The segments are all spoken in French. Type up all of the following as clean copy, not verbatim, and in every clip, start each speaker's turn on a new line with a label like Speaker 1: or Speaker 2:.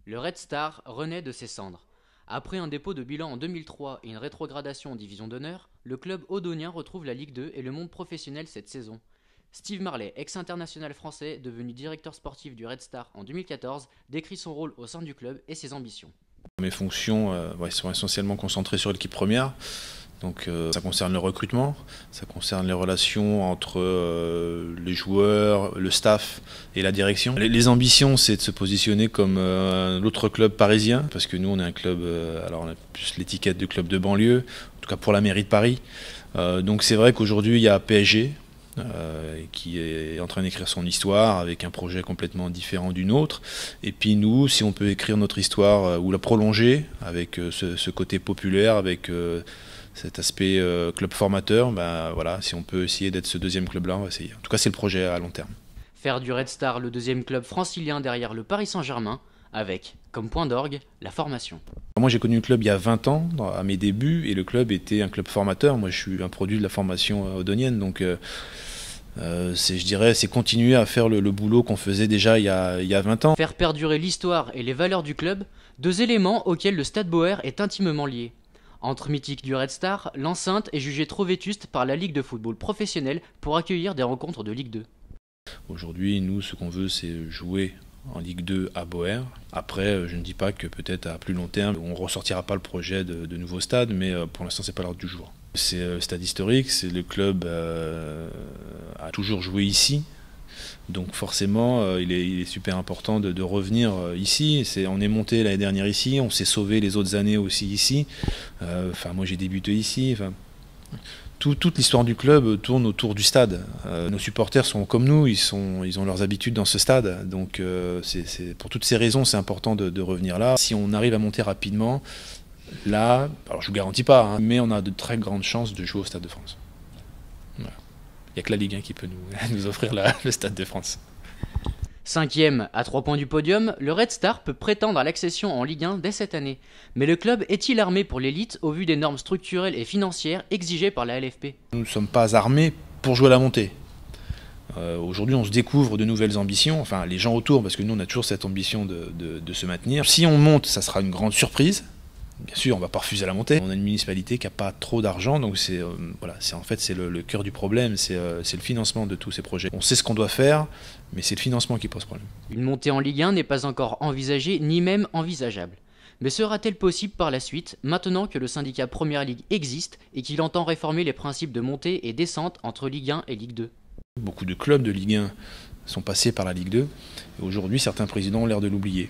Speaker 1: Le Red Star renaît de ses cendres. Après un dépôt de bilan en 2003 et une rétrogradation en division d'honneur, le club odonien retrouve la Ligue 2 et le monde professionnel cette saison. Steve Marley, ex-international français, devenu directeur sportif du Red Star en 2014, décrit son rôle au sein du club et ses ambitions.
Speaker 2: Mes fonctions sont essentiellement concentrées sur l'équipe première. Donc ça concerne le recrutement, ça concerne les relations entre les joueurs, le staff et la direction. Les ambitions, c'est de se positionner comme l'autre club parisien, parce que nous on est un club, alors on a plus l'étiquette de club de banlieue, en tout cas pour la mairie de Paris. Donc c'est vrai qu'aujourd'hui il y a PSG, qui est en train d'écrire son histoire avec un projet complètement différent du nôtre. Et puis nous, si on peut écrire notre histoire ou la prolonger avec ce côté populaire, avec cet aspect club formateur, voilà, si on peut essayer d'être ce deuxième club-là, on va essayer. En tout cas, c'est le projet à long terme.
Speaker 1: Faire du Red Star le deuxième club francilien derrière le Paris Saint-Germain, avec, comme point d'orgue, la formation.
Speaker 2: Moi, j'ai connu le club il y a 20 ans, à mes débuts, et le club était un club formateur. Moi, je suis un produit de la formation odonienne, donc je dirais, c'est continuer à faire le boulot qu'on faisait déjà il y a 20 ans.
Speaker 1: Faire perdurer l'histoire et les valeurs du club, deux éléments auxquels le Stade Boer est intimement lié. Entre mythique du Red Star, l'enceinte est jugée trop vétuste par la Ligue de football professionnelle pour accueillir des rencontres de Ligue 2.
Speaker 2: Aujourd'hui, nous, ce qu'on veut, c'est jouer en Ligue 2 à Boer. Après, je ne dis pas que peut-être à plus long terme, on ne ressortira pas le projet de nouveaux stades, mais pour l'instant, c'est pas l'ordre du jour. C'est le stade historique, c'est le club a toujours joué ici. Donc forcément, il est super important de revenir ici. On est monté l'année dernière ici, on s'est sauvé les autres années aussi ici. Moi j'ai débuté ici. Toute l'histoire du club tourne autour du stade. Nos supporters sont comme nous, ils ont leurs habitudes dans ce stade. Donc pour toutes ces raisons, c'est important de revenir là. Si on arrive à monter rapidement, là, alors je ne vous garantis pas, hein, mais on a de très grandes chances de jouer au Stade de France. Voilà. Il n'y a que la Ligue 1 qui peut nous offrir le Stade de France.
Speaker 1: Cinquième, à 3 points du podium, le Red Star peut prétendre à l'accession en Ligue 1 dès cette année. Mais le club est-il armé pour l'élite au vu des normes structurelles et financières exigées par la LFP?
Speaker 2: Nous ne sommes pas armés pour jouer à la montée. Aujourd'hui, on se découvre de nouvelles ambitions, enfin les gens autour, parce que nous on a toujours cette ambition de se maintenir. Si on monte, ça sera une grande surprise. Bien sûr, on ne va pas refuser la montée. On a une municipalité qui n'a pas trop d'argent, donc c'est le cœur du problème, c'est le financement de tous ces projets. On sait ce qu'on doit faire, mais c'est le financement qui pose problème.
Speaker 1: Une montée en Ligue 1 n'est pas encore envisagée, ni même envisageable. Mais sera-t-elle possible par la suite, maintenant que le syndicat Première Ligue existe et qu'il entend réformer les principes de montée et descente entre Ligue 1 et Ligue 2?
Speaker 2: Beaucoup de clubs de Ligue 1 sont passés par la Ligue 2, et aujourd'hui certains présidents ont l'air de l'oublier.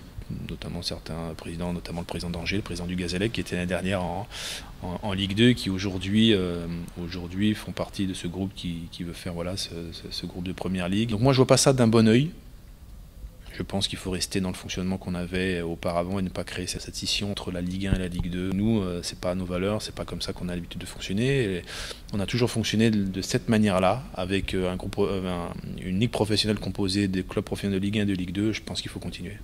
Speaker 2: Notamment certains présidents, notamment le président d'Angers, le président du Gazélec, qui était l'année dernière en Ligue 2, qui aujourd'hui font partie de ce groupe qui veut faire ce groupe de Première Ligue. Donc moi je vois pas ça d'un bon oeil. Je pense qu'il faut rester dans le fonctionnement qu'on avait auparavant et ne pas créer cette scission entre la Ligue 1 et la Ligue 2. Nous, c'est pas nos valeurs, c'est pas comme ça qu'on a l'habitude de fonctionner. Et on a toujours fonctionné de cette manière-là, avec une ligue professionnelle composée des clubs professionnels de Ligue 1 et de Ligue 2. Je pense qu'il faut continuer.